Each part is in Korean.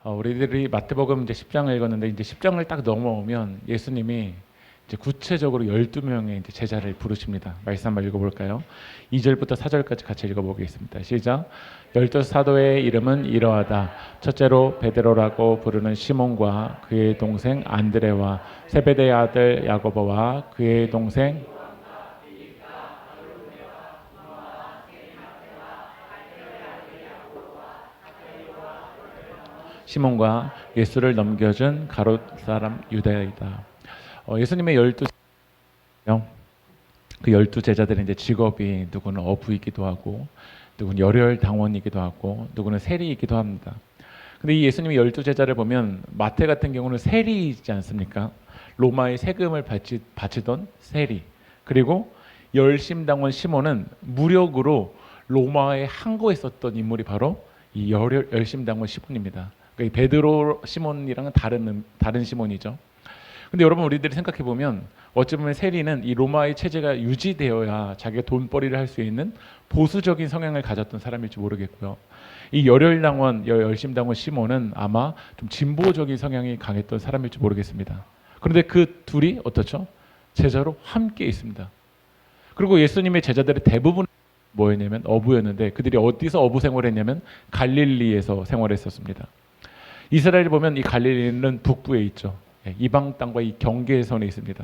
우리들이 마태복음 이제 10장을 읽었는데 이제 10장을 딱 넘어오면 예수님이 이제 구체적으로 12명의 이제 제자를 부르십니다. 말씀 한번 읽어볼까요? 2절부터 4절까지 같이 읽어보겠습니다. 시작. 12사도의 이름은 이러하다. 첫째로 베드로라고 부르는 시몬과 그의 동생 안드레와 세베대의 아들 야고보와 그의 동생 시몬과 예수를 넘겨준 가롯 사람 유다이다. 예수님의 12 제자들의 이제 직업이 누구는 어부이기도 하고 누구는 열혈 당원이기도 하고 누구는 세리이기도 합니다. 근데 이 예수님의 12제자를 보면 마태 같은 경우는 세리이지 않습니까? 로마의 세금을 바치던 세리. 그리고 열심당원 시몬은 무력으로 로마에 항거했었던 인물이 바로 이 열심당원 시몬입니다. 그러니까 이 베드로 시몬이랑은 다른 시몬이죠. 근데 여러분 우리들이 생각해 보면 어찌 보면 세리는 이 로마의 체제가 유지되어야 자기가 돈벌이를 할 수 있는 보수적인 성향을 가졌던 사람일지 모르겠고요. 이 열심당원 시몬은 아마 좀 진보적인 성향이 강했던 사람일지 모르겠습니다. 그런데 그 둘이 어떻죠? 제자로 함께 있습니다. 그리고 예수님의 제자들의 대부분 뭐였냐면 어부였는데 그들이 어디서 어부 생활했냐면 갈릴리에서 생활했었습니다. 이스라엘을 보면 이 갈릴리는 북부에 있죠. 이방 땅과 이 경계선에 있습니다.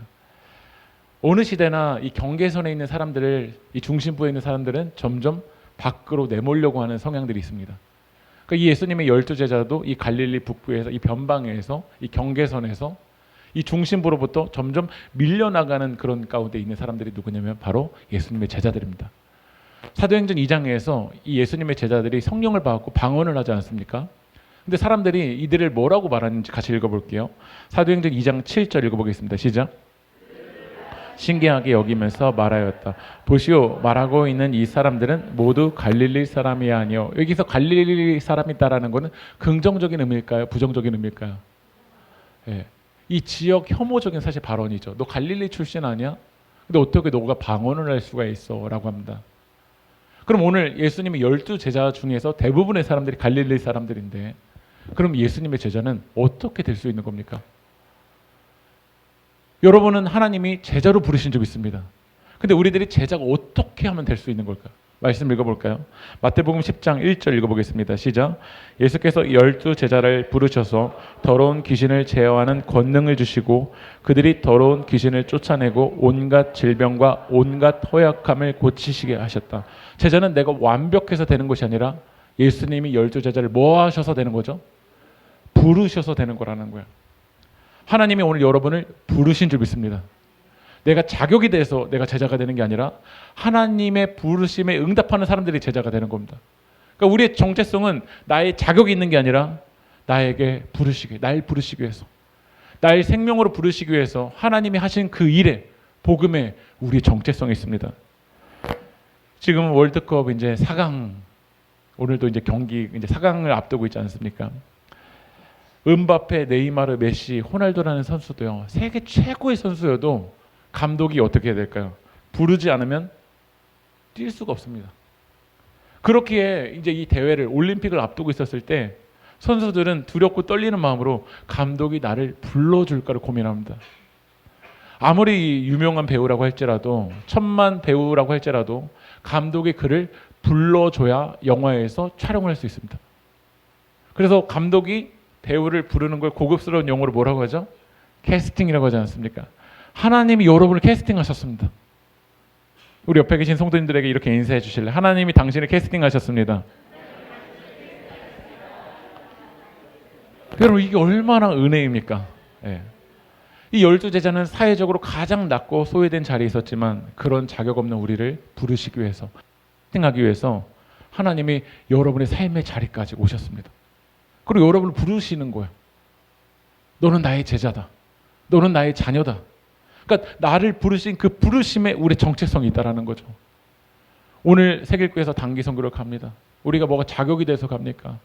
어느 시대나 이 경계선에 있는 사람들을 이 중심부에 있는 사람들은 점점 밖으로 내몰려고 하는 성향들이 있습니다. 그러니까 이 예수님의 12제자도 이 갈릴리 북부에서 이 변방에서 이 경계선에서 이 중심부로부터 점점 밀려나가는 그런 가운데 있는 사람들이 누구냐면 바로 예수님의 제자들입니다. 사도행전 2장에서 이 예수님의 제자들이 성령을 받고 방언을 하지 않습니까? 근데 사람들이 이들을 뭐라고 말하는지 같이 읽어볼게요. 사도행전 2장 7절 읽어보겠습니다. 시작. 신기하게 여기면서 말하였다. 보시오, 말하고 있는 이 사람들은 모두 갈릴리 사람이 아니요. 여기서 갈릴리 사람이다라는 것은 긍정적인 의미일까요? 부정적인 의미일까요? 예. 이 지역 혐오적인 사실 발언이죠. 너 갈릴리 출신 아니야? 근데 어떻게 너가 방언을 할 수가 있어? 라고 합니다. 그럼 오늘 예수님의 12제자 중에서 대부분의 사람들이 갈릴리 사람들인데 그럼 예수님의 제자는 어떻게 될 수 있는 겁니까? 여러분은 하나님이 제자로 부르신 적 있습니다. 근데 우리들이 제자가 어떻게 하면 될 수 있는 걸까? 말씀 읽어볼까요? 마태복음 10장 1절 읽어보겠습니다. 시작. 예수께서 12제자를 부르셔서 더러운 귀신을 제어하는 권능을 주시고 그들이 더러운 귀신을 쫓아내고 온갖 질병과 온갖 허약함을 고치시게 하셨다. 제자는 내가 완벽해서 되는 것이 아니라 예수님이 12제자를 뭐 하셔서 되는 거죠? 부르셔서 되는 거라는 거예요. 하나님이 오늘 여러분을 부르신 줄 믿습니다. 내가 자격이 돼서 내가 제자가 되는 게 아니라 하나님의 부르심에 응답하는 사람들이 제자가 되는 겁니다. 그러니까 우리의 정체성은 나의 자격이 있는 게 아니라 나에게 날 부르시기 위해서 나의 생명으로 부르시기 위해서 하나님이 하신 그 일에 복음에 우리의 정체성이 있습니다. 지금 월드컵 이제 4강 오늘도 이제 경기 이제 4강을 앞두고 있지 않습니까? 음바페, 네이마르, 메시, 호날두라는 선수도요. 세계 최고의 선수여도 감독이 어떻게 해야 될까요? 부르지 않으면 뛸 수가 없습니다. 그렇기에 이제 이 대회를 올림픽을 앞두고 있었을 때 선수들은 두렵고 떨리는 마음으로 감독이 나를 불러줄까를 고민합니다. 아무리 유명한 배우라고 할지라도 천만 배우라고 할지라도 감독이 그를 불러줘야 영화에서 촬영을 할 수 있습니다. 그래서 감독이 배우를 부르는 걸 고급스러운 용어로 뭐라고 하죠? 캐스팅이라고 하지 않습니까? 하나님이 여러분을 캐스팅하셨습니다. 우리 옆에 계신 성도님들에게 이렇게 인사해 주실래요? 하나님이 당신을 캐스팅하셨습니다. 여러분 이게 얼마나 은혜입니까? 예. 이 12제자는 사회적으로 가장 낮고 소외된 자리에 있었지만 그런 자격 없는 우리를 부르시기 위해서 캐스팅하기 위해서 하나님이 여러분의 삶의 자리까지 오셨습니다. 그리고 여러분을 부르시는 거예요. 너는 나의 제자다. 너는 나의 자녀다. 그러니까 나를 부르신 그 부르심에 우리의 정체성이 있다는 거죠. 오늘 세길교회에서 단기 선교를 갑니다. 우리가 뭐가 자격이 돼서 갑니까?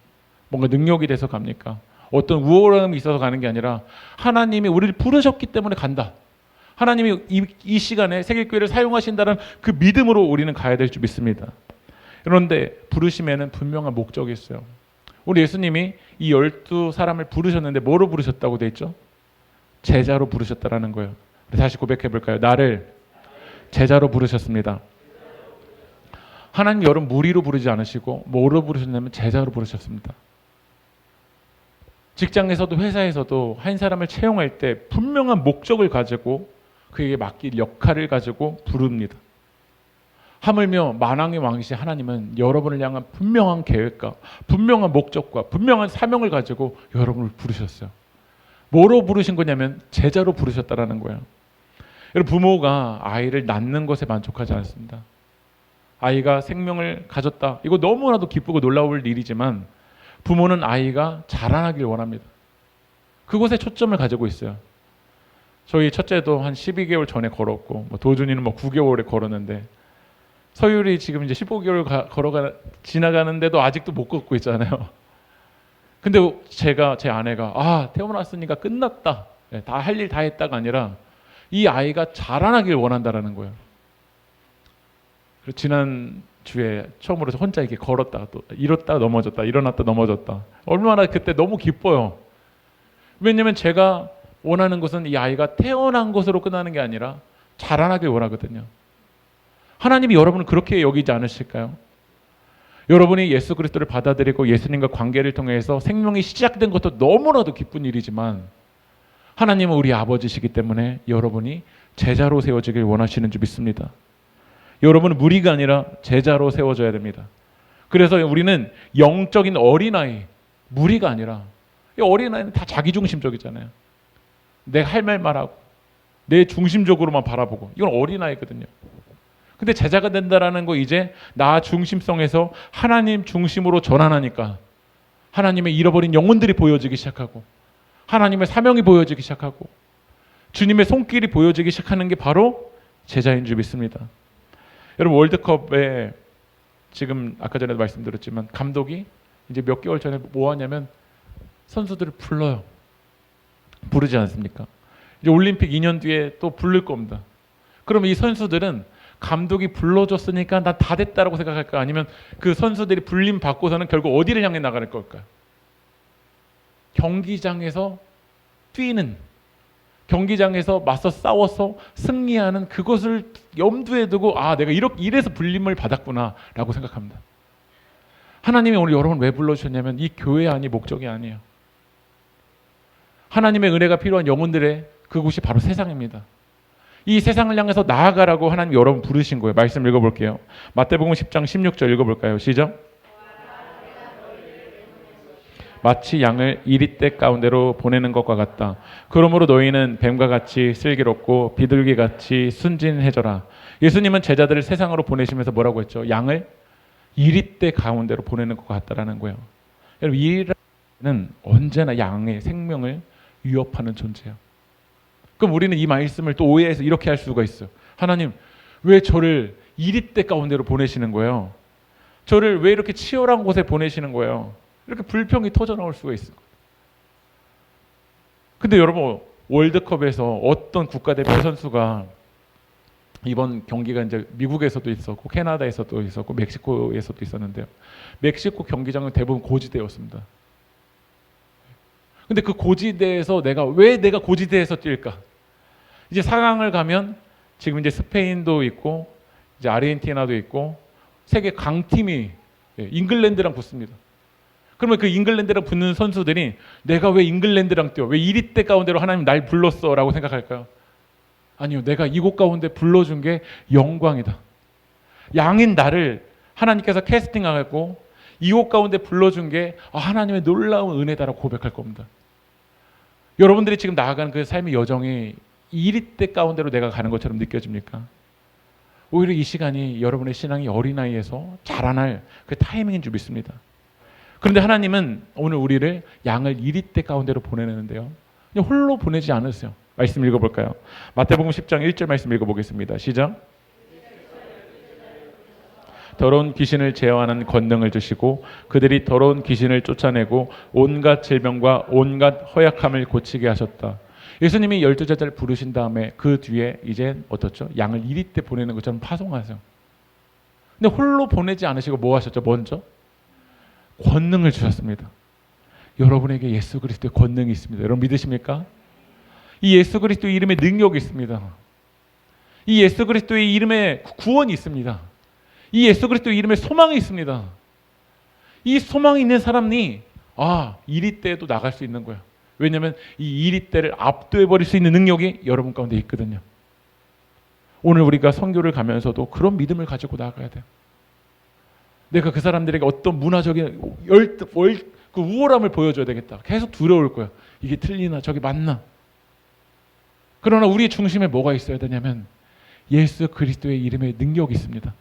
뭔가 능력이 돼서 갑니까? 어떤 우월함이 있어서 가는 게 아니라 하나님이 우리를 부르셨기 때문에 간다. 하나님이 이 시간에 세길교회를 사용하신다는 그 믿음으로 우리는 가야 될 줄 믿습니다. 그런데 부르심에는 분명한 목적이 있어요. 우리 예수님이 이 12사람을 부르셨는데 뭐로 부르셨다고 돼 있죠? 제자로 부르셨다라는 거예요. 다시 고백해 볼까요? 나를 제자로 부르셨습니다. 하나님 여러분 무리로 부르지 않으시고 뭐로 부르셨냐면 제자로 부르셨습니다. 직장에서도 회사에서도 한 사람을 채용할 때 분명한 목적을 가지고 그에게 맡길 역할을 가지고 부릅니다. 하물며 만왕의 왕이신 하나님은 여러분을 향한 분명한 계획과 분명한 목적과 분명한 사명을 가지고 여러분을 부르셨어요. 뭐로 부르신 거냐면 제자로 부르셨다라는 거예요. 여러분 부모가 아이를 낳는 것에 만족하지 않습니다. 아이가 생명을 가졌다. 이거 너무나도 기쁘고 놀라울 일이지만 부모는 아이가 자라나길 원합니다. 그곳에 초점을 가지고 있어요. 저희 첫째도 한 12개월 전에 걸었고 도준이는 9개월에 걸었는데 서율이 지금 이제 15개월 지나가는데도 아직도 못 걷고 있잖아요. 근데 제 아내가 태어났으니까 끝났다. 다 할 일 다 했다가 아니라 이 아이가 자라나길 원한다라는 거예요. 그리고 지난 주에 처음으로 혼자 이렇게 걸었다가 또 일었다 넘어졌다 일어났다 넘어졌다. 얼마나 그때 너무 기뻐요. 왜냐면 제가 원하는 것은 이 아이가 태어난 것으로 끝나는 게 아니라 자라나길 원하거든요. 하나님이 여러분을 그렇게 여기지 않으실까요? 여러분이 예수 그리스도를 받아들이고 예수님과 관계를 통해서 생명이 시작된 것도 너무나도 기쁜 일이지만 하나님은 우리 아버지시기 때문에 여러분이 제자로 세워지길 원하시는 줄 믿습니다. 여러분은 무리가 아니라 제자로 세워져야 됩니다. 그래서 우리는 영적인 어린아이, 무리가 아니라 어린아이는 다 자기중심적이잖아요. 내가 할 말만 하고 내 중심적으로만 바라보고 이건 어린아이거든요. 근데 제자가 된다라는 거 이제 나 중심성에서 하나님 중심으로 전환하니까 하나님의 잃어버린 영혼들이 보여지기 시작하고 하나님의 사명이 보여지기 시작하고 주님의 손길이 보여지기 시작하는 게 바로 제자인 줄 믿습니다. 여러분 월드컵에 지금 아까 전에도 말씀드렸지만 감독이 이제 몇 개월 전에 뭐 하냐면 선수들을 불러요. 부르지 않습니까? 이제 올림픽 2년 뒤에 또 부를 겁니다. 그럼 이 선수들은 감독이 불러줬으니까 난 다 됐다라고 생각할까? 아니면 그 선수들이 불림 받고서는 결국 어디를 향해 나갈 걸까요? 경기장에서 뛰는, 경기장에서 맞서 싸워서 승리하는 그것을 염두에 두고 내가 이래서 불림을 받았구나라고 생각합니다. 하나님이 오늘 여러분 왜 불러주셨냐면 이 교회 안이 목적이 아니에요. 하나님의 은혜가 필요한 영혼들의 그곳이 바로 세상입니다. 이 세상을 향해서 나아가라고 하나님 여러분 부르신 거예요. 말씀 읽어볼게요. 마태복음 10장 16절 읽어볼까요? 시작. 마치 양을 이리떼 가운데로 보내는 것과 같다. 그러므로 너희는 뱀과 같이 슬기롭고 비둘기같이 순진해져라. 예수님은 제자들을 세상으로 보내시면서 뭐라고 했죠? 양을 이리떼 가운데로 보내는 것과 같다라는 거예요. 여러분 이리는 언제나 양의 생명을 위협하는 존재예요. 그럼 우리는 이 말씀을 또 오해해서 이렇게 할 수가 있어요. 하나님 왜 저를 이리떼 가운데로 보내시는 거예요? 저를 왜 이렇게 치열한 곳에 보내시는 거예요? 이렇게 불평이 터져나올 수가 있어요. 근데 여러분 월드컵에서 어떤 국가대표 선수가 이번 경기가 이제 미국에서도 있었고 캐나다에서도 있었고 멕시코에서도 있었는데요. 멕시코 경기장은 대부분 고지대였습니다. 근데 그 고지대에서 왜 내가 고지대에서 뛸까? 이제 4강을 가면 지금 이제 스페인도 있고 이제 아르헨티나도 있고 세계 강팀이 잉글랜드랑 붙습니다. 그러면 그 잉글랜드랑 붙는 선수들이 내가 왜 잉글랜드랑 뛰어? 왜 이리떼 가운데로 하나님 날 불렀어? 라고 생각할까요? 아니요. 내가 이곳 가운데 불러준 게 영광이다. 양인 나를 하나님께서 캐스팅하고 이곳 가운데 불러준 게 하나님의 놀라운 은혜다라고 고백할 겁니다. 여러분들이 지금 나아가는 그 삶의 여정이 이리떼 가운데로 내가 가는 것처럼 느껴집니까? 오히려 이 시간이 여러분의 신앙이 어린아이에서 자라날 그 타이밍인 줄 믿습니다. 그런데 하나님은 오늘 우리를 양을 이리떼 가운데로 보내는데요. 그냥 홀로 보내지 않으세요. 말씀 읽어볼까요? 마태복음 10장 1절 말씀 읽어보겠습니다. 시작. 더러운 귀신을 제어하는 권능을 주시고 그들이 더러운 귀신을 쫓아내고 온갖 질병과 온갖 허약함을 고치게 하셨다. 예수님이 12제자를 부르신 다음에 그 뒤에 이제 어떻죠? 양을 이리떼 보내는 것처럼 파송하세요. 근데 홀로 보내지 않으시고 뭐 하셨죠? 먼저 권능을 주셨습니다. 여러분에게 예수 그리스도의 권능이 있습니다. 여러분 믿으십니까? 이 예수 그리스도의 이름에 능력이 있습니다. 이 예수 그리스도의 이름에 구원이 있습니다. 이 예수 그리스도의 이름에 소망이 있습니다. 이 소망이 있는 사람이 이리 때에도 나갈 수 있는 거야. 왜냐하면 이 이리 때를 압도해 버릴 수 있는 능력이 여러분 가운데 있거든요. 오늘 우리가 선교를 가면서도 그런 믿음을 가지고 나가야 돼요. 내가 그 사람들에게 어떤 문화적인 그 우월함을 보여줘야 되겠다. 계속 두려울 거야. 이게 틀리나 저게 맞나. 그러나 우리의 중심에 뭐가 있어야 되냐면 예수 그리스도의 이름에 능력이 있습니다.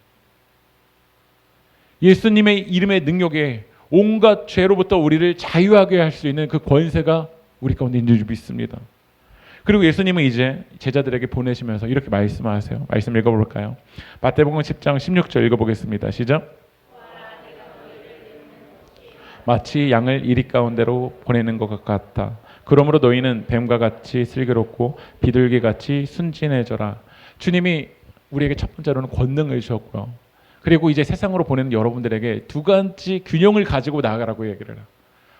예수님의 이름의 능력에 온갖 죄로부터 우리를 자유하게 할 수 있는 그 권세가 우리 가운데 있는 줄 믿습니다. 그리고 예수님은 이제 제자들에게 보내시면서 이렇게 말씀하세요. 말씀 읽어볼까요? 마태복음 10장 16절 읽어보겠습니다. 시작. 마치 양을 이리 가운데로 보내는 것 같아. 그러므로 너희는 뱀과 같이 슬기롭고 비둘기같이 순진해져라. 주님이 우리에게 첫 번째로는 권능을 주었고요. 그리고 이제 세상으로 보내는 여러분들에게 두 가지 균형을 가지고 나아가라고 얘기를 해요.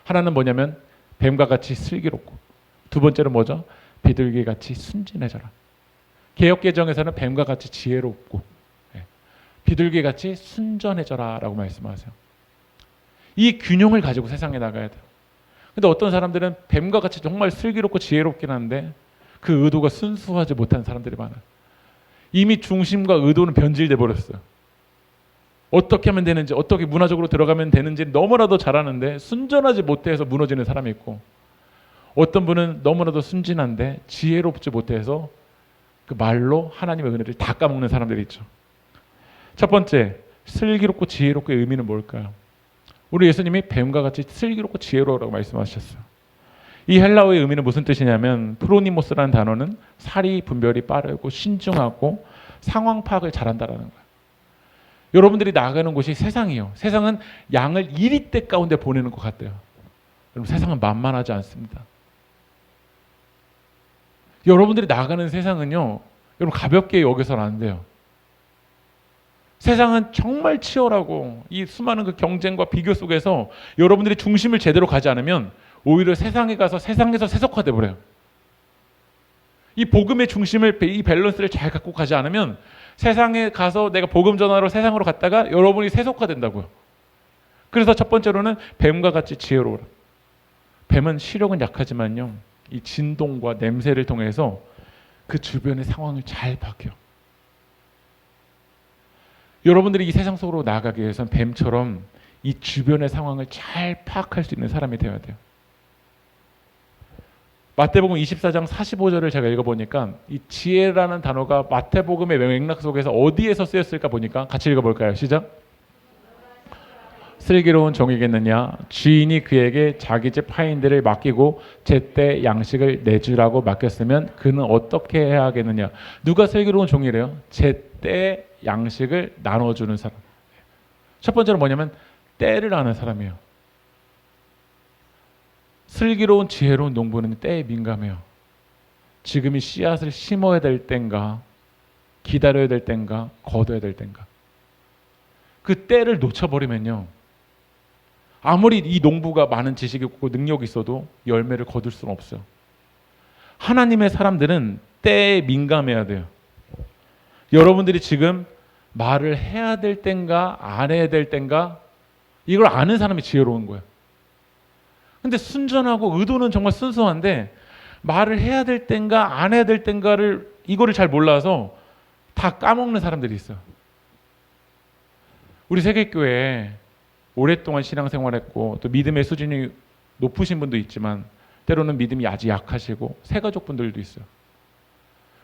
하나는 뭐냐면 뱀과 같이 슬기롭고, 두 번째는 뭐죠? 비둘기같이 순진해져라. 개역개정에서는 뱀과 같이 지혜롭고 비둘기같이 순전해져라 라고 말씀하세요. 이 균형을 가지고 세상에 나가야 돼요. 근데 어떤 사람들은 뱀과 같이 정말 슬기롭고 지혜롭긴 한데 그 의도가 순수하지 못한 사람들이 많아요. 이미 중심과 의도는 변질돼 버렸어요. 어떻게 하면 되는지, 어떻게 문화적으로 들어가면 되는지 너무나도 잘하는데 순전하지 못해서 무너지는 사람이 있고, 어떤 분은 너무나도 순진한데 지혜롭지 못해서 그 말로 하나님의 은혜를 다 까먹는 사람들이 있죠. 첫 번째, 슬기롭고 지혜롭고의 의미는 뭘까요? 우리 예수님이 뱀과 같이 슬기롭고 지혜로우라고 말씀하셨어요. 이 헬라어의 의미는 무슨 뜻이냐면 프로니모스라는 단어는 사리 분별이 빠르고 신중하고 상황 파악을 잘한다라는 거예요. 여러분들이 나가는 곳이 세상이요. 세상은 양을 이리떼 가운데 보내는 것 같아요. 여러분, 세상은 만만하지 않습니다. 여러분들이 나가는 세상은요, 여러분 가볍게 여기서는 안 돼요. 세상은 정말 치열하고 이 수많은 그 경쟁과 비교 속에서 여러분들이 중심을 제대로 가지 않으면 오히려 세상에 가서 세상에서 세속화돼 버려요. 이 복음의 중심을, 이 밸런스를 잘 갖고 가지 않으면 세상에 가서 내가 복음 전하러 세상으로 갔다가 여러분이 세속화된다고요. 그래서 첫 번째로는 뱀과 같이 지혜로우라. 뱀은 시력은 약하지만요, 이 진동과 냄새를 통해서 그 주변의 상황을 잘 파악해요. 여러분들이 이 세상 속으로 나아가기 위해서는 뱀처럼 이 주변의 상황을 잘 파악할 수 있는 사람이 되어야 돼요. 마태복음 24장 45절을 제가 읽어보니까 이 지혜라는 단어가 마태복음의 맥락 속에서 어디에서 쓰였을까 보니까 같이 읽어볼까요? 시작. 슬기로운 종이겠느냐? 주인이 그에게 자기 집 하인들을 맡기고 제때 양식을 내주라고 맡겼으면 그는 어떻게 해야 하겠느냐? 누가 슬기로운 종이래요? 제때 양식을 나눠주는 사람. 첫 번째로 뭐냐면 때를 아는 사람이에요. 슬기로운 지혜로운 농부는 때에 민감해요. 지금이 씨앗을 심어야 될 땐가, 기다려야 될 땐가, 거둬야 될 땐가. 그 때를 놓쳐버리면요, 아무리 이 농부가 많은 지식이 있고 능력이 있어도 열매를 거둘 수는 없어요. 하나님의 사람들은 때에 민감해야 돼요. 여러분들이 지금 말을 해야 될 땐가 안 해야 될 땐가 이걸 아는 사람이 지혜로운 거예요. 근데 순전하고 의도는 정말 순수한데 말을 해야 될 땐가 안 해야 될 땐가를 이거를 잘 몰라서 다 까먹는 사람들이 있어요. 우리 세계교회에 오랫동안 신앙생활했고 또 믿음의 수준이 높으신 분도 있지만 때로는 믿음이 아주 약하시고 새가족분들도 있어요.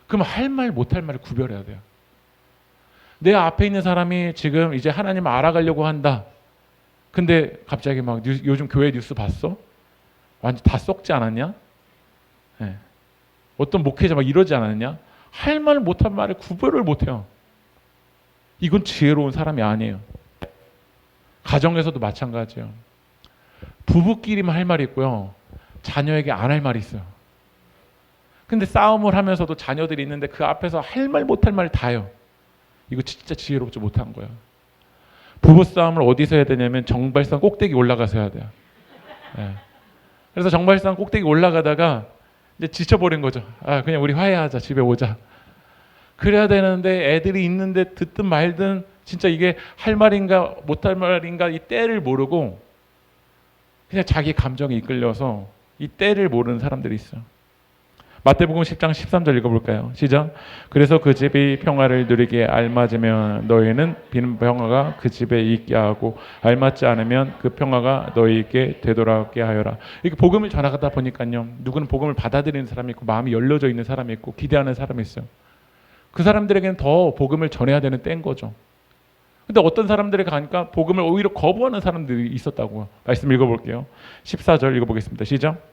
그럼 할 말 못할 말을 구별해야 돼요. 내 앞에 있는 사람이 지금 이제 하나님을 알아가려고 한다. 근데 갑자기 막 요즘 교회 뉴스 봤어? 완전 다 썩지 않았냐? 네. 어떤 목회자 막 이러지 않았냐? 할 말 못할 말을 구별을 못해요. 이건 지혜로운 사람이 아니에요. 가정에서도 마찬가지예요. 부부끼리만 할 말이 있고요, 자녀에게 안 할 말이 있어요. 근데 싸움을 하면서도 자녀들이 있는데 그 앞에서 할 말 못할 말 다 해요. 이거 진짜 지혜롭지 못한 거예요. 부부싸움을 어디서 해야 되냐면 정발산 꼭대기 올라가서 해야 돼요. 예. 그래서 정발산 꼭대기 올라가다가 이제 지쳐버린 거죠. 아, 그냥 우리 화해하자, 집에 오자. 그래야 되는데 애들이 있는데 듣든 말든 진짜 이게 할 말인가 못할 말인가 이 때를 모르고 그냥 자기 감정에 이끌려서 이 때를 모르는 사람들이 있어요. 마태복음 10장 13절 읽어볼까요? 시작. 그래서 그 집이 평화를 누리기에 알맞으면 너희는 비는 평화가 그 집에 있게 하고 알맞지 않으면 그 평화가 너희에게 되돌아오게 하여라. 이렇게 복음을 전하다 보니까요. 누구는 복음을 받아들이는 사람이 있고 마음이 열려져 있는 사람이 있고 기대하는 사람이 있어요. 그 사람들에게는 더 복음을 전해야 되는 때인 거죠. 근데 어떤 사람들에게 가니까 복음을 오히려 거부하는 사람들이 있었다고요. 말씀 읽어볼게요. 14절 읽어보겠습니다. 시작.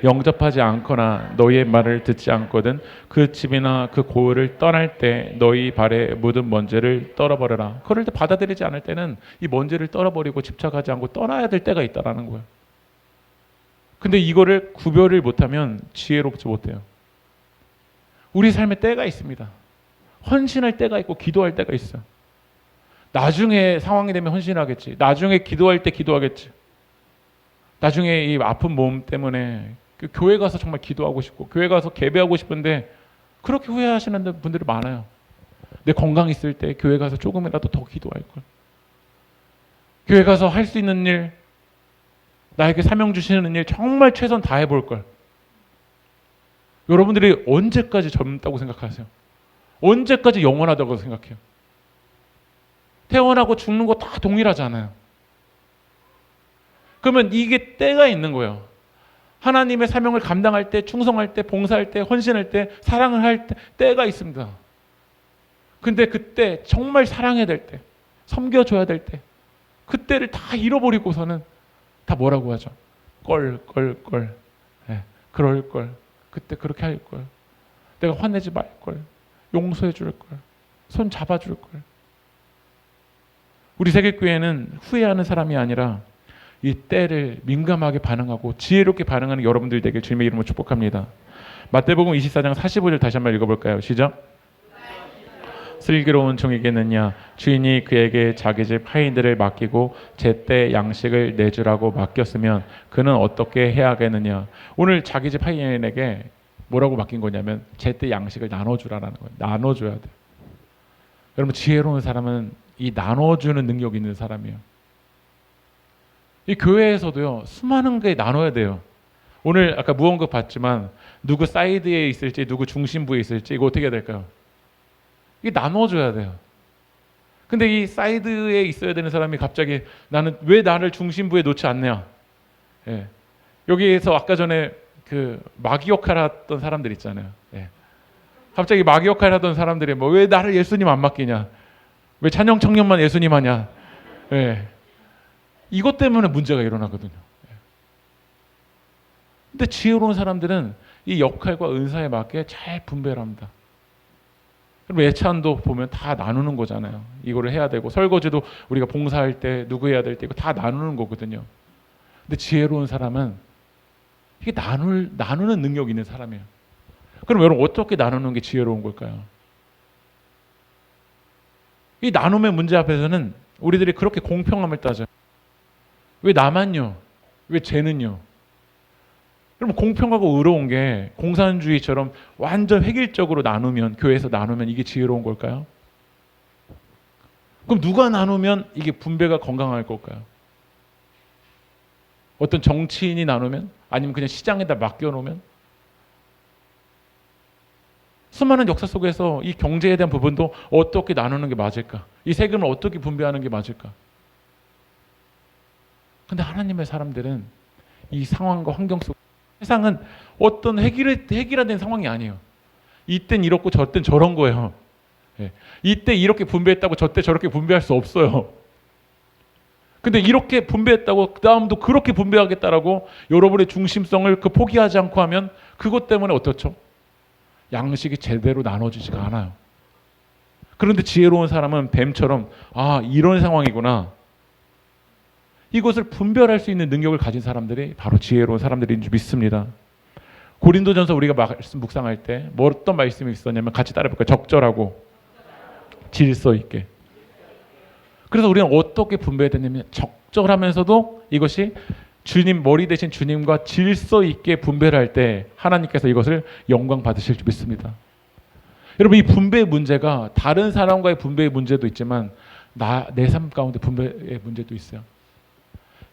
영접하지 않거나 너희의 말을 듣지 않거든 그 집이나 그 고을을 떠날 때 너희 발에 묻은 먼지를 떨어버려라. 그럴 때 받아들이지 않을 때는 이 먼지를 떨어버리고 집착하지 않고 떠나야 될 때가 있다라는 거예요. 근데 이거를 구별을 못하면 지혜롭지 못해요. 우리 삶에 때가 있습니다. 헌신할 때가 있고 기도할 때가 있어요. 나중에 상황이 되면 헌신하겠지. 나중에 기도할 때 기도하겠지. 나중에 이 아픈 몸 때문에 교회 가서 정말 기도하고 싶고 교회 가서 예배하고 싶은데 그렇게 후회하시는 분들이 많아요. 내 건강 있을 때 교회 가서 조금이라도 더 기도할 걸. 교회 가서 할 수 있는 일, 나에게 사명 주시는 일 정말 최선 다해 볼 걸. 여러분들이 언제까지 젊다고 생각하세요? 언제까지 영원하다고 생각해요? 태어나고 죽는 거 다 동일하잖아요. 그러면 이게 때가 있는 거예요. 하나님의 사명을 감당할 때, 충성할 때, 봉사할 때, 헌신할 때, 사랑을 할 때 때가 있습니다. 근데 그때 정말 사랑해야 될 때, 섬겨줘야 될 때, 그때를 다 잃어버리고서는 다 뭐라고 하죠? 껄. 네, 그럴 걸. 그때 그렇게 할 걸. 내가 화내지 말 걸. 용서해 줄 걸. 손 잡아줄 걸. 우리 세계교회는 후회하는 사람이 아니라 이 때를 민감하게 반응하고 지혜롭게 반응하는 여러분들이 되길 주님의 이름으로 축복합니다. 마태복음 24장 45절 다시 한번 읽어볼까요? 시작. 슬기로운 종이겠느냐 주인이 그에게 자기 집 하인들을 맡기고 제때 양식을 내주라고 맡겼으면 그는 어떻게 해야 하겠느냐. 오늘 자기 집 하인에게 뭐라고 맡긴 거냐면 제때 양식을 나눠주라는 거예요. 나눠줘야 돼요. 여러분 지혜로운 사람은 이 나눠주는 능력이 있는 사람이에요. 이 교회에서도요 수많은 게 나눠야 돼요. 오늘 아까 무언급 봤지만 누구 사이드에 있을지 누구 중심부에 있을지 이거 어떻게 해야 될까요? 이게 나눠줘야 돼요. 근데 이 사이드에 있어야 되는 사람이 갑자기 나는 왜 나를 중심부에 놓지 않냐? 예. 여기에서 아까 전에 그 마귀 역할 하던 사람들 있잖아요. 예. 갑자기 마귀 역할 하던 사람들이 뭐 왜 나를 예수님 안 맡기냐? 왜 찬영 청년만 예수님 하냐? 예. 이것 때문에 문제가 일어나거든요. 근데 지혜로운 사람들은 이 역할과 은사에 맞게 잘 분배를 합니다. 그럼 예찬도 보면 다 나누는 거잖아요. 이거를 해야 되고 설거지도 우리가 봉사할 때 누구 해야 될 때 이거 다 나누는 거거든요. 근데 지혜로운 사람은 이게 나누는 능력이 있는 사람이에요. 그럼 여러분 어떻게 나누는 게 지혜로운 걸까요? 이 나눔의 문제 앞에서는 우리들이 그렇게 공평함을 따져요. 왜 나만요? 왜 쟤는요? 그럼 공평하고 의로운 게 공산주의처럼 완전 획일적으로 나누면 교회에서 나누면 이게 지혜로운 걸까요? 그럼 누가 나누면 이게 분배가 건강할 걸까요? 어떤 정치인이 나누면? 아니면 그냥 시장에다 맡겨놓으면? 수많은 역사 속에서 이 경제에 대한 부분도 어떻게 나누는 게 맞을까? 이 세금을 어떻게 분배하는 게 맞을까? 근데 하나님의 사람들은 이 상황과 환경 속 세상은 어떤 획일화된 상황이 아니에요. 이땐 이렇고 저땐 저런 거예요. 예. 이때 이렇게 분배했다고 저때 저렇게 분배할 수 없어요. 근데 이렇게 분배했다고 그 다음도 그렇게 분배하겠다라고 여러분의 중심성을 포기하지 않고 하면 그것 때문에 어떻죠? 양식이 제대로 나눠지지가 않아요. 그런데 지혜로운 사람은 뱀처럼 아 이런 상황이구나. 이것을 분별할 수 있는 능력을 가진 사람들이 바로 지혜로운 사람들인 줄 믿습니다. 고린도전서 우리가 말씀 묵상할 때 뭐 어떤 말씀이 있었냐면 같이 따라해볼까요? 적절하고 질서 있게. 그래서 우리는 어떻게 분배해야 되냐면 적절하면서도 이것이 주님, 머리 대신 주님과 질서 있게 분배를 할 때 하나님께서 이것을 영광 받으실 줄 믿습니다. 여러분, 이 분배의 문제가 다른 사람과의 분배의 문제도 있지만 내 삶 가운데 분배의 문제도 있어요.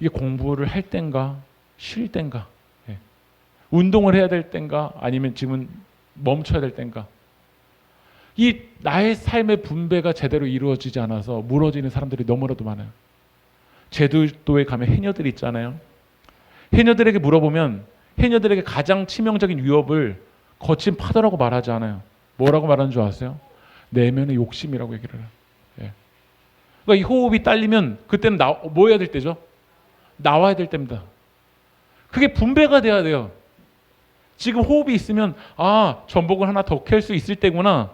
이게 공부를 할 땐가 쉴 땐가, 운동을 해야 될 땐가 아니면 지금 멈춰야 될 땐가, 이 나의 삶의 분배가 제대로 이루어지지 않아서 무너지는 사람들이 너무나도 많아요. 제주도에 가면 해녀들이 있잖아요. 해녀들에게 물어보면 해녀들에게 가장 치명적인 위협을 거친 파도라고 말하지 않아요. 뭐라고 말하는 줄 아세요? 내면의 욕심이라고 얘기를 해요. 그러니까 이 호흡이 딸리면 그때는 뭐 해야 될 때죠? 나와야 될 때입니다. 그게 분배가 돼야 돼요. 지금 호흡이 있으면 전복을 하나 더 캘 수 있을 때구나.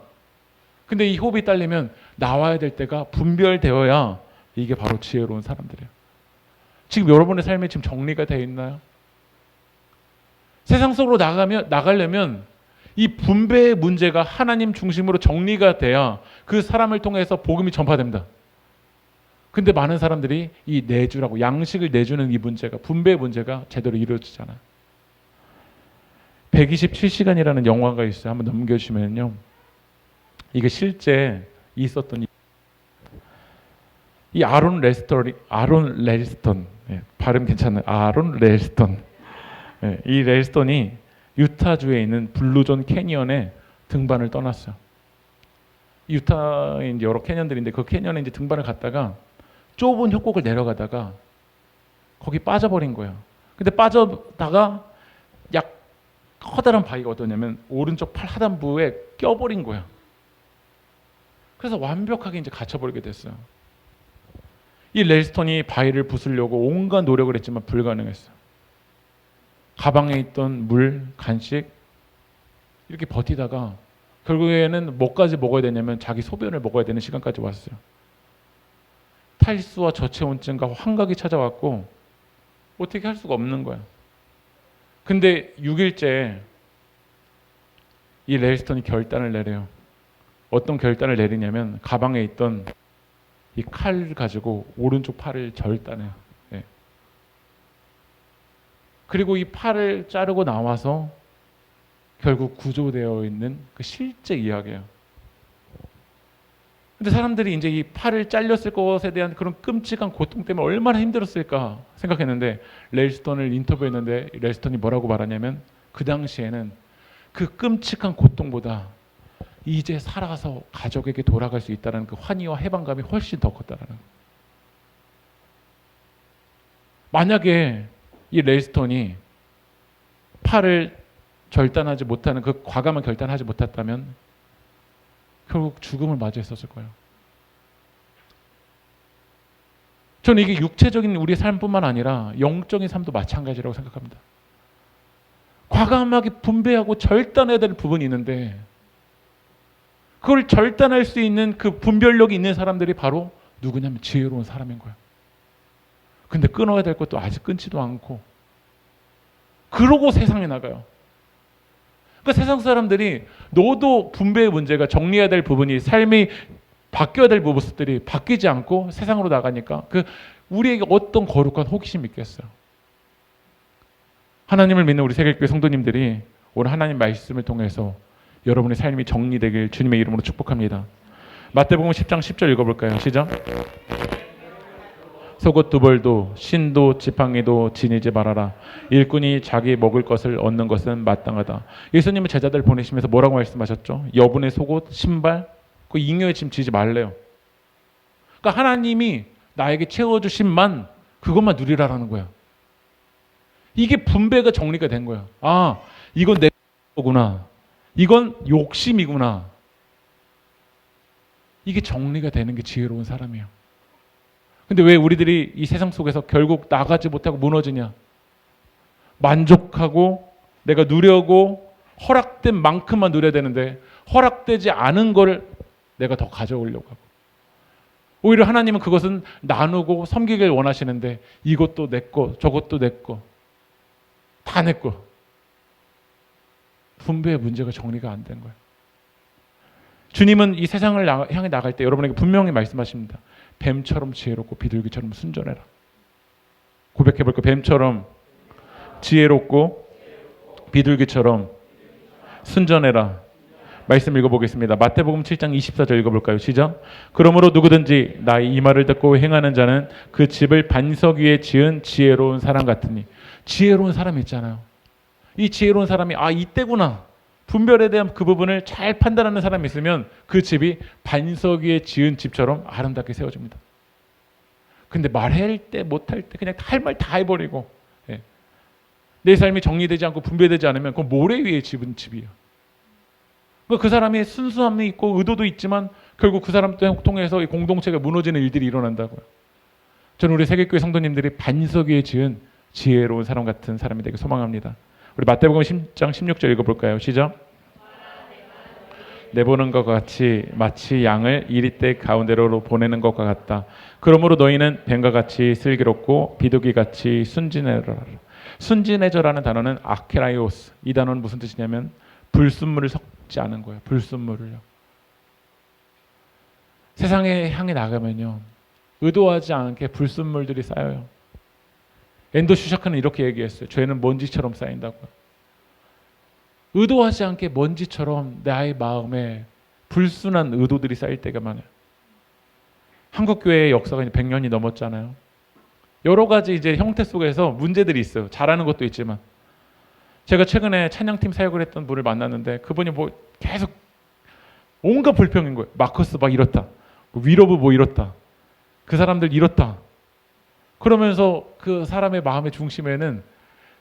근데 이 호흡이 딸리면 나와야 될 때가 분별되어야 이게 바로 지혜로운 사람들이에요. 지금 여러분의 삶에 지금 정리가 되어 있나요? 세상 속으로 나가려면 이 분배의 문제가 하나님 중심으로 정리가 돼야 그 사람을 통해서 복음이 전파됩니다. 근데 많은 사람들이 이 내주라고 양식을 내주는 이 문제가, 분배의 문제가 제대로 이루어지지 않아요. 127시간이라는 영화가 있어요. 한번 넘겨주시면요. 이게 실제 있었던 이 아론 렐스턴, 발음 괜찮아요. 아론 렐스턴. 이 렐스턴이 유타주에 있는 블루존 캐니언에 등반을 떠났어요. 유타에 이제 여러 캐년들인데 그 캐년에 이제 등반을 갔다가 좁은 협곡을 내려가다가 거기 빠져버린 거예요. 근데 빠져다가 약 커다란 바위가 어떠냐면 오른쪽 팔 하단부에 껴버린 거예요. 그래서 완벽하게 이제 갇혀버리게 됐어요. 이 렐스턴이 바위를 부수려고 온갖 노력을 했지만 불가능했어요. 가방에 있던 물, 간식 이렇게 버티다가 결국에는 뭐까지 먹어야 되냐면 자기 소변을 먹어야 되는 시간까지 왔어요. 탈수와 저체온증과 환각이 찾아왔고 어떻게 할 수가 없는 거야. 근데 6일째 이 렐스턴이 결단을 내려요. 어떤 결단을 내리냐면 가방에 있던 이 칼을 가지고 오른쪽 팔을 절단해요. 그리고 이 팔을 자르고 나와서 결국 구조되어 있는 그 실제 이야기예요. 근데 사람들이 이제 이 팔을 잘렸을 것에 대한 그런 끔찍한 고통 때문에 얼마나 힘들었을까 생각했는데 렐스턴을 인터뷰했는데 렐스턴이 뭐라고 말하냐면 그 당시에는 그 끔찍한 고통보다 이제 살아서 가족에게 돌아갈 수 있다는 그 환희와 해방감이 훨씬 더 컸다는 거예요. 만약에 이 렐스턴이 팔을 절단하지 못하는 그 과감한 결단하지 못했다면 결국 죽음을 맞이했었을 거예요. 저는 이게 육체적인 우리의 삶뿐만 아니라 영적인 삶도 마찬가지라고 생각합니다. 과감하게 분배하고 절단해야 될 부분이 있는데 그걸 절단할 수 있는 그 분별력이 있는 사람들이 바로 누구냐면 지혜로운 사람인 거예요. 근데 끊어야 될 것도 아직 끊지도 않고 그러고 세상에 나가요. 그러니까 세상 사람들이 너도 분배의 문제가 정리해야 될 부분이 삶이 바뀌어야 될 모습들이 바뀌지 않고 세상으로 나가니까 그 우리에게 어떤 거룩한 호기심이 있겠어요. 하나님을 믿는 우리 세계교회 성도님들이 오늘 하나님 말씀을 통해서 여러분의 삶이 정리되길 주님의 이름으로 축복합니다. 마태복음 10장 10절 읽어볼까요? 시작. 속옷 두 벌도 신도 지팡이도 지니지 말아라. 일꾼이 자기 먹을 것을 얻는 것은 마땅하다. 예수님은 제자들 보내시면서 뭐라고 말씀하셨죠? 여분의 속옷, 신발, 그 잉여의 짐 지지 말래요. 그러니까 하나님이 나에게 채워주신만 그것만 누리라라는 거야. 이게 분배가 정리가 된 거야. 이건 내 거구나. 이건 욕심이구나. 이게 정리가 되는 게 지혜로운 사람이에요. 근데 왜 우리들이 이 세상 속에서 결국 나가지 못하고 무너지냐? 만족하고 내가 누려고 허락된 만큼만 누려야 되는데 허락되지 않은 거를 내가 더 가져오려고 하고 오히려 하나님은 그것은 나누고 섬기길 원하시는데 이것도 내 거, 저것도 내 거, 다 내 거. 분배의 문제가 정리가 안 된 거예요. 주님은 이 세상을 향해 나갈 때 여러분에게 분명히 말씀하십니다. 뱀처럼 지혜롭고 비둘기처럼 순전해라. 고백해볼까? 뱀처럼 지혜롭고 비둘기처럼 순전해라. 말씀 읽어보겠습니다. 마태복음 7장 24절 읽어볼까요? 시작. 그러므로 누구든지 나의 이 말을 듣고 행하는 자는 그 집을 반석 위에 지은 지혜로운 사람 같으니. 지혜로운 사람이 있잖아요. 이 지혜로운 사람이 이때구나. 분별에 대한 그 부분을 잘 판단하는 사람이 있으면 그 집이 반석 위에 지은 집처럼 아름답게 세워집니다. 근데 말할 때 못할 때 그냥 할 말 다 해버리고 내 삶이 정리되지 않고 분별되지 않으면 그건 모래 위에 지은 집이에요. 그 사람의 순수함이 있고 의도도 있지만 결국 그 사람 통해서 이 공동체가 무너지는 일들이 일어난다고요. 저는 우리 세계교회 성도님들이 반석 위에 지은 지혜로운 사람 같은 사람이 되길 소망합니다. 우리 마태복음 10장 16절 읽어볼까요? 시작. 내보는 것과 같이 마치 양을 이리떼 가운데로 보내는 것과 같다. 그러므로 너희는 뱀과 같이 슬기롭고 비둘기같이 순진해져라. 순진해져라는 단어는 아케라이오스. 이 단어는 무슨 뜻이냐면 불순물을 섞지 않은 거예요. 불순물을요. 세상에 향해 나가면요, 의도하지 않게 불순물들이 쌓여요. 엔도 슈샤크는 이렇게 얘기했어요. 죄는 먼지처럼 쌓인다고요. 의도하지 않게 먼지처럼 나의 마음에 불순한 의도들이 쌓일 때가 많아요. 한국교회의 역사가 이제 100년이 넘었잖아요. 여러 가지 이제 형태 속에서 문제들이 있어요. 잘하는 것도 있지만. 제가 최근에 찬양팀 사역을 했던 분을 만났는데 그분이 뭐 계속 온갖 불평인 거예요. 마커스 막 이렇다. 위러브 뭐 이렇다. 그 사람들 이렇다. 그러면서 그 사람의 마음의 중심에는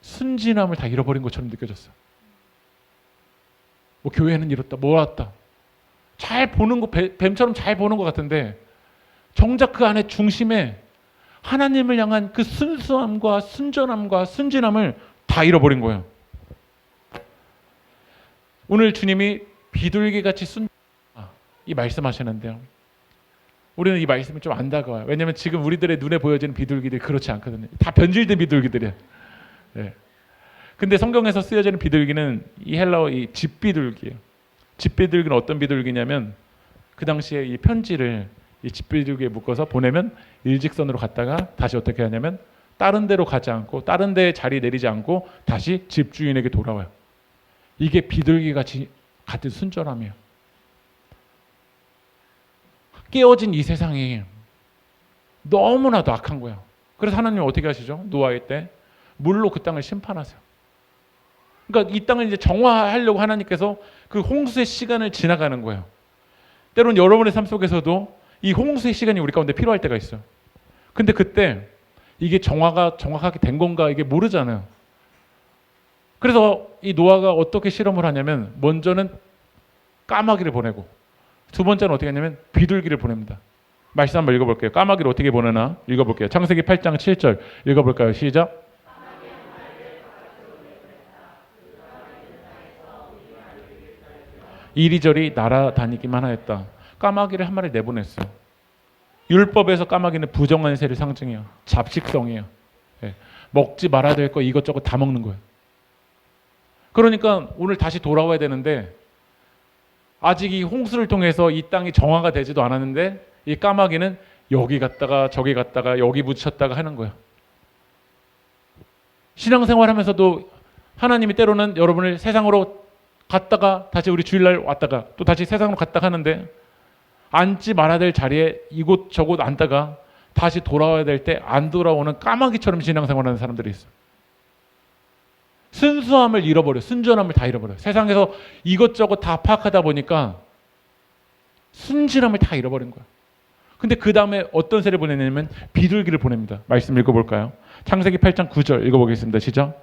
순진함을 다 잃어버린 것처럼 느껴졌어요. 뭐 교회는 이렇다. 뭐 왔다. 잘 보는 거 뱀처럼 잘 보는 것 같은데 정작 그 안에 중심에 하나님을 향한 그 순수함과 순전함과 순진함을 다 잃어버린 거예요. 오늘 주님이 비둘기같이 이 말씀하시는데요. 우리는 이 말씀이 좀 안 다가와요. 왜냐하면 지금 우리들의 눈에 보여지는 비둘기들이 그렇지 않거든요. 다 변질된 비둘기들이에요. 네. 근데 성경에서 쓰여지는 비둘기는 이 헬라어 이 집비둘기예요. 집비둘기는 어떤 비둘기냐면 그 당시에 이 편지를 이 집비둘기에 묶어서 보내면 일직선으로 갔다가 다시 어떻게 하냐면 다른 데로 가지 않고 다른 데에 자리 내리지 않고 다시 집주인에게 돌아와요. 이게 비둘기같이 같은 순전함이에요. 깨어진 이 세상이 너무나도 악한 거예요. 그래서 하나님은 어떻게 하시죠? 노아의 때 물로 그 땅을 심판하세요. 그러니까 이 땅을 이제 정화하려고 하나님께서 그 홍수의 시간을 지나가는 거예요. 때로는 여러분의 삶 속에서도 이 홍수의 시간이 우리 가운데 필요할 때가 있어요. 근데 그때 이게 정화가 정확하게 된 건가 이게 모르잖아요. 그래서 이 노아가 어떻게 실험을 하냐면 먼저는 까마귀를 보내고 두 번째는 어떻게 하냐면 비둘기를 보냅니다. 말씀 한번 읽어볼게요. 까마귀를 어떻게 보내나 읽어볼게요. 창세기 8장 7절 읽어볼까요? 시작. 이리저리 날아다니기만 하였다. 까마귀를 한 마리 내보냈어요. 율법에서 까마귀는 부정한 세를 상징해요. 잡식성이에요. 네. 먹지 말아야 될 거 이것저것 다 먹는 거예요. 그러니까 오늘 다시 돌아와야 되는데 아직 이 홍수를 통해서 이 땅이 정화가 되지도 않았는데 이 까마귀는 여기 갔다가 저기 갔다가 여기 부딪혔다가 하는 거예요. 신앙생활 하면서도 하나님이 때로는 여러분을 세상으로 갔다가 다시 우리 주일날 왔다가 또 다시 세상으로 갔다가 하는데 앉지 말아야 될 자리에 이곳저곳 앉다가 다시 돌아와야 될 때 안 돌아오는 까마귀처럼 신앙생활하는 사람들이 있어요. 순수함을 잃어버려요. 순전함을 다 잃어버려요. 세상에서 이것저것 다 파악하다 보니까 순진함을 다 잃어버린 거예요. 근데 그 다음에 어떤 세를 보내냐면 비둘기를 보냅니다. 말씀 읽어볼까요? 창세기 8장 9절 읽어보겠습니다. 시작.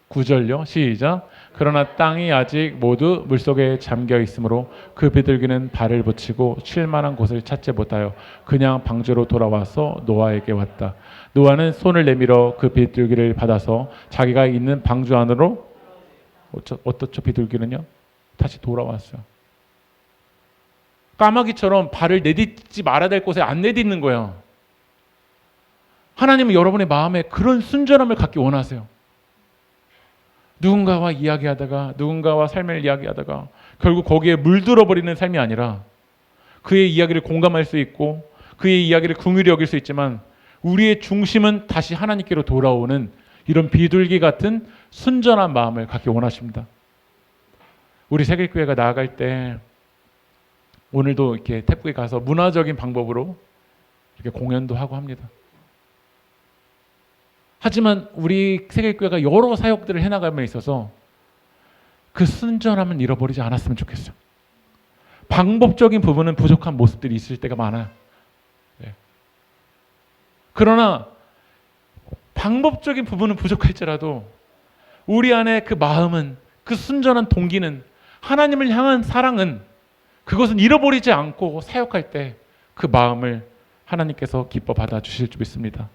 9절요. 시작. 그러나 땅이 아직 모두 물속에 잠겨 있으므로 그 비둘기는 발을 붙이고 쉴 만한 곳을 찾지 못하여 그냥 방주로 돌아와서 노아에게 왔다. 노아는 손을 내밀어 그 비둘기를 받아서 자기가 있는 방주 안으로 어떻죠? 비둘기는요? 다시 돌아왔어요. 까마귀처럼 발을 내딛지 말아야 될 곳에 안 내딛는 거예요. 하나님은 여러분의 마음에 그런 순전함을 갖기 원하세요. 누군가와 이야기하다가 누군가와 삶을 이야기하다가 결국 거기에 물들어 버리는 삶이 아니라 그의 이야기를 공감할 수 있고 그의 이야기를 긍휼히 여길 수 있지만 우리의 중심은 다시 하나님께로 돌아오는 이런 비둘기 같은 순전한 마음을 갖기 원하십니다. 우리 세길교회가 나아갈 때 오늘도 이렇게 태국에 가서 문화적인 방법으로 이렇게 공연도 하고 합니다. 하지만 우리 세길교회가 여러 사역들을 해나감에 있어서 그 순전함을 잃어버리지 않았으면 좋겠어요. 방법적인 부분은 부족한 모습들이 있을 때가 많아요. 네. 그러나 방법적인 부분은 부족할지라도 우리 안에 그 마음은, 그 순전한 동기는, 하나님을 향한 사랑은, 그것은 잃어버리지 않고 사역할 때 그 마음을 하나님께서 기뻐 받아주실 줄 믿습니다.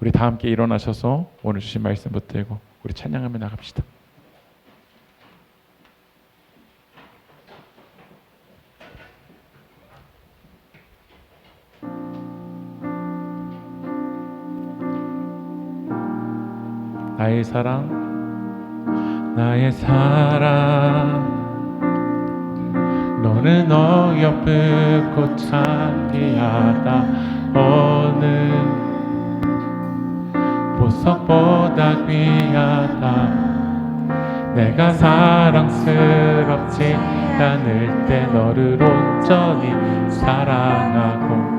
우리 다 함께 일어나셔서 오늘 주신 말씀 붙들고 우리 찬양하며 나갑시다. 나의 사랑, 나의 사랑, 너는 어여쁜 꽃참 귀하다. 어느 보석보다 귀하다. 내가 사랑스럽지 않을 때 너를 온전히 사랑하고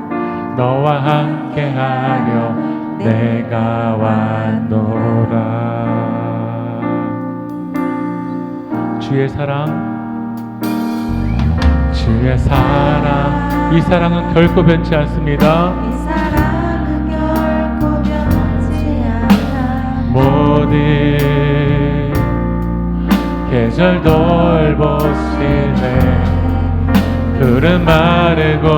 너와 함께하려 내가 왔노라. 주의 사랑, 주의 사랑, 이 사랑은 결코 변치 않습니다. 이 사랑은 결코 변치 않아. 모든 계절 돌보시네. 푸른 마르고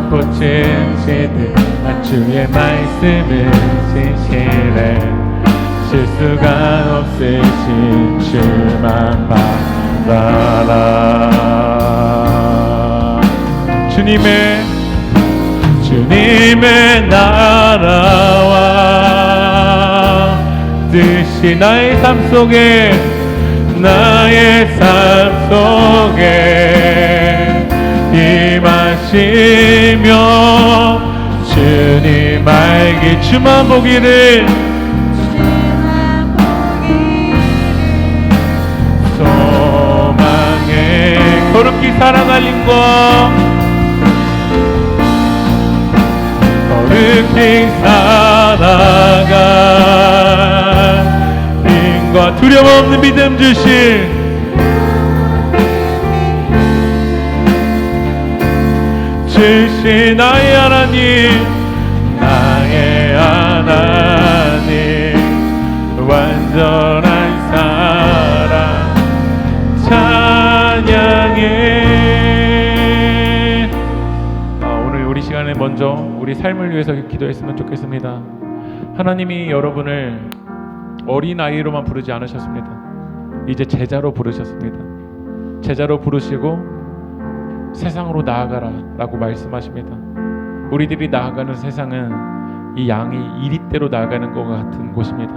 꽃은 지듯 주의 말씀은 진실해. 실수가 없으신 주만 바라라. 주님의 나라와 뜻이 나의 삶 속에 임하시며 주님 알기 주만 보기를 소망해. 거룩히 사랑할 인과 거룩히 살아갈 인과 두려움 없는 믿음 주실 나의 하나님, 나의 하나님, 완전한 사랑 찬양해. 오늘 우리 시간에 먼저 우리 삶을 위해서 기도했으면 좋겠습니다. 하나님이 여러분을 어린아이로만 부르지 않으셨습니다. 이제 제자로 부르셨습니다. 제자로 부르시고 세상으로 나아가라 라고 말씀하십니다. 우리들이 나아가는 세상은 이 양이 이리대로 나아가는 것 같은 곳입니다.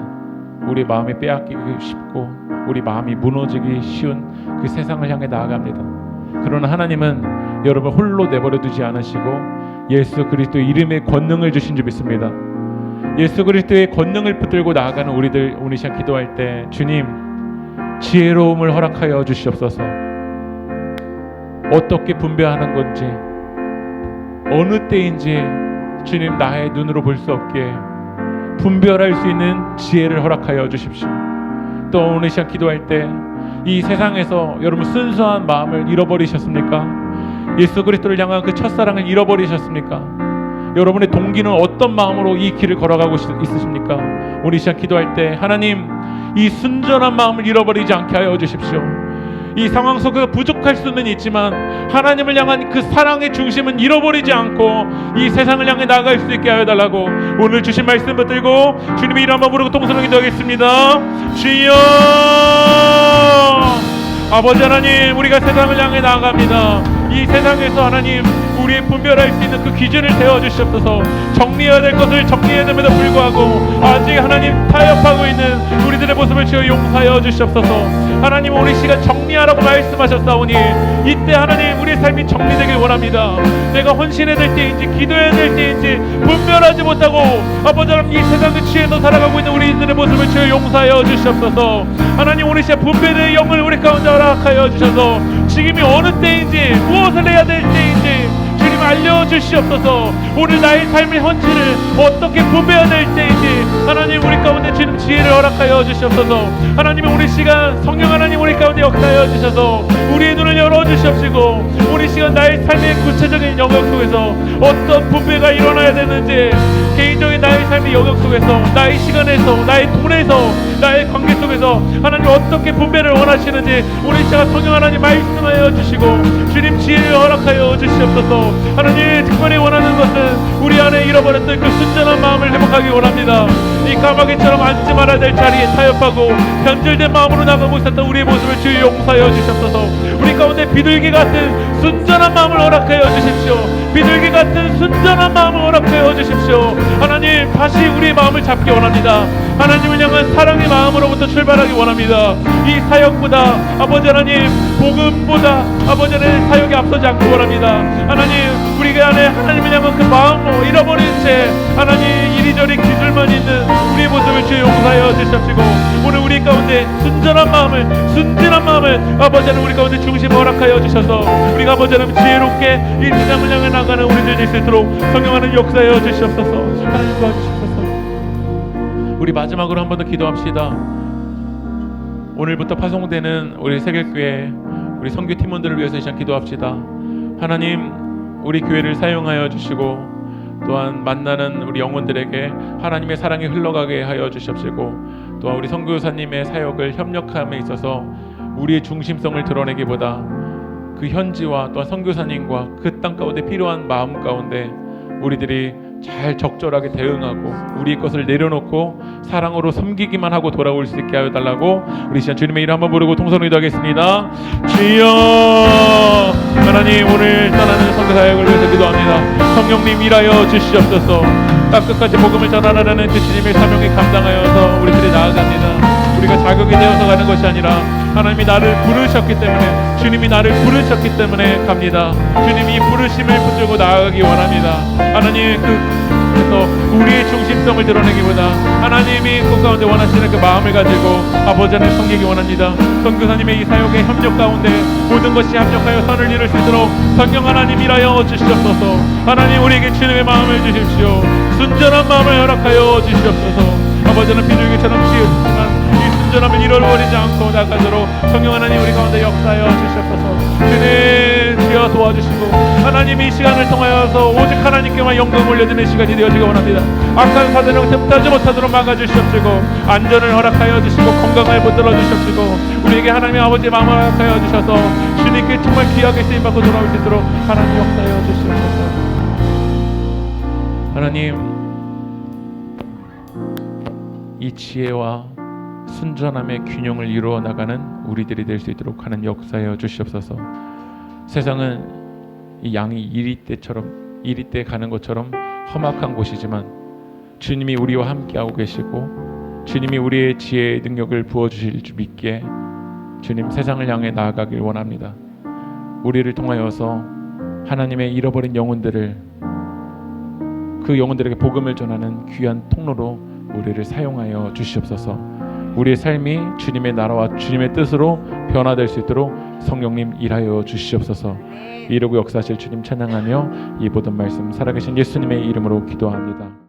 우리 마음이 빼앗기기 쉽고 우리 마음이 무너지기 쉬운 그 세상을 향해 나아갑니다. 그러나 하나님은 여러분 홀로 내버려 두지 않으시고 예수 그리스도의 이름의 권능을 주신 줄 믿습니다. 예수 그리스도의 권능을 붙들고 나아가는 우리들 오늘 시간 기도할 때 주님 지혜로움을 허락하여 주시옵소서. 어떻게 분별하는 건지 어느 때인지 주님 나의 눈으로 볼 수 없게 분별할 수 있는 지혜를 허락하여 주십시오. 또 오늘 시간 기도할 때 이 세상에서 여러분 순수한 마음을 잃어버리셨습니까? 예수 그리스도를 향한 그 첫사랑을 잃어버리셨습니까? 여러분의 동기는 어떤 마음으로 이 길을 걸어가고 있으십니까? 오늘 시간 기도할 때 하나님 이 순전한 마음을 잃어버리지 않게 하여 주십시오. 이 상황 속에서 부족할 수는 있지만 하나님을 향한 그 사랑의 중심은 잃어버리지 않고 이 세상을 향해 나아갈 수 있게 하여 달라고 오늘 주신 말씀 붙들고 주님의 이름 한번 부르고 통성으로 기도하겠습니다. 주여 아버지 하나님, 우리가 세상을 향해 나아갑니다. 이 세상에서 하나님 우리의 분별할 수 있는 그 기준을 세워주시옵소서. 정리해야 될 것을 정리해야 됨에도 불구하고 아직 하나님 타협하고 있는 우리들의 모습을 주여 용서하여 주시옵소서. 하나님 우리 시간 정리하라고 말씀하셨사오니 이때 하나님 우리의 삶이 정리되길 원합니다. 내가 헌신해야 될 때인지 기도해야 될 때인지 분별하지 못하고 아버지 하나님 이 세상의 취해서 살아가고 있는 우리들의 모습을 주여 용서하여 주시옵소서. 하나님 우리 시간 분별의 영을 우리 가운데 허락하여 주셔서 지금이 어느 때인지 무엇을 해야 될 때인지 주님 알려주시옵소서. 오늘 나의 삶의 헌신을 어떻게 분배해야 될 때인지 하나님 우리 가운데 주님 지혜를 허락하여 주시옵소서. 하나님 우리 시간 성령 하나님 우리 가운데 역사하여 주셔서 우리의 눈을 열어주시옵시고 우리 시간 나의 삶의 구체적인 영역 속에서 어떤 분배가 일어나야 되는지 개인적인 나의 삶의 영역 속에서 나의 시간에서 나의 돈에서 나의 관계 속에서 하나님 어떻게 분배를 원하시는지 우리 시간 성령 하나님 말씀하여 주시고 주님 지혜를 허락하여 주시옵소서. 하나님 특별히 원하는 것은 우리 안에 잃어버렸던 그 순전한 마음을 회복하기 원합니다. 이 까마귀처럼 앉지 말아야 될 자리에 타협하고 변질된 마음으로 나가고 있었던 우리의 모습을 주여 용서하여 주시옵소서. 우리 가운데 비둘기 같은 순전한 마음을 허락하여 주십시오. 비둘기 같은 순전한 마음을 허락하여 주십시오. 하나님 다시 우리의 마음을 잡기 원합니다. 하나님을 향한 사랑의 마음으로부터 출발하기 원합니다. 이 사역보다 아버지 하나님 복음보다 아버지 하나님 사역이 앞서지 않기 원합니다. 하나님 우리 안에 하나님을 향한 그 마음으로 잃어버린 채 하나님 이리저리 기술만 있는 우리의 모습을 주여 용서하여 주시옵시고 오늘 우리 가운데 순전한 마음을 아버지 하나님 우리 가운데 중심 허락하여 주셔서 우리가 아버지 하나님 지혜롭게 이 세상을 향해 나가는 우리들 될 수 있도록 성령하는 역사하여 주시옵소서. 하나님 도와주시옵소서. 우리 마지막으로 한 번 더 기도합시다. 오늘부터 파송되는 우리 세계교회 우리 선교 팀원들을 위해서 이 시간 기도합시다. 하나님 우리 교회를 사용하여 주시고 또한 만나는 우리 영혼들에게 하나님의 사랑이 흘러가게 하여 주시옵시고 또한 우리 선교사님의 사역을 협력함에 있어서 우리의 중심성을 드러내기보다 그 현지와 또한 선교사님과 그 땅 가운데 필요한 마음 가운데 우리들이 잘 적절하게 대응하고 우리 것을 내려놓고 사랑으로 섬기기만 하고 돌아올 수 있게 하여 달라고 우리 시간 주님의 이름 한번 부르고 통성으로 기도하겠습니다. 주여 하나님 오늘 떠나는 선교 사역을 위해서 기도합니다. 성령님 일하여 주시옵소서. 땅 끝까지 복음을 전하라는 그 주님의 사명에 감당하여서 우리들이 나아갑니다. 우리가 자격이 되어서 가는 것이 아니라 하나님이 나를 부르셨기 때문에 주님이 나를 부르셨기 때문에 갑니다. 주님이 부르심을 붙들고 나아가기 원합니다. 하나님 그래서 우리의 중심성을 드러내기보다 하나님이 그 가운데 원하시는 그 마음을 가지고 아버지 하나님 섬기기 원합니다. 선교사님의 이 사역의 협력 가운데 모든 것이 합력하여 선을 이룰 수 있도록 성령 하나님 일하여 주시옵소서. 하나님 우리에게 주님의 마음을 주십시오. 순전한 마음을 허락하여 주시옵소서. 아버지는 비둘기처럼 치우지만 이 순전함을 잃어버리지 않고 나가도록 성령 하나님 우리 가운데 역사하여 주시옵소서. 주님 주여 도와주시고 하나님 이 시간을 통하여서 오직 하나님께만 영광 올려드리는 시간이 되어지기 원합니다. 악한 사대로 틈타지 못하도록 막아주시옵시고 안전을 허락하여 주시고 건강을 붙들어 주시옵시고 우리에게 하나님의 아버지의 마음을 허락하여 주셔서 주님께 정말 귀하게 쓰임받고 돌아올 수 있도록 하나님 역사하여 주시옵소서. 하나님 이 지혜와 순전함의 균형을 이루어 나가는 우리들이 될 수 있도록 하는 역사하여 주시옵소서. 세상은 이 양이 이리떼 가는 것처럼 험악한 곳이지만 주님이 우리와 함께하고 계시고 주님이 우리의 지혜의 능력을 부어주실 줄 믿기에 주님 세상을 향해 나아가길 원합니다. 우리를 통하여서 하나님의 잃어버린 영혼들을 그 영혼들에게 복음을 전하는 귀한 통로로 우리를 사용하여 주시옵소서. 우리의 삶이 주님의 나라와 주님의 뜻으로 변화될 수 있도록 성령님 일하여 주시옵소서. 이루고 역사하실 주님 찬양하며 이 모든 말씀 살아계신 예수님의 이름으로 기도합니다.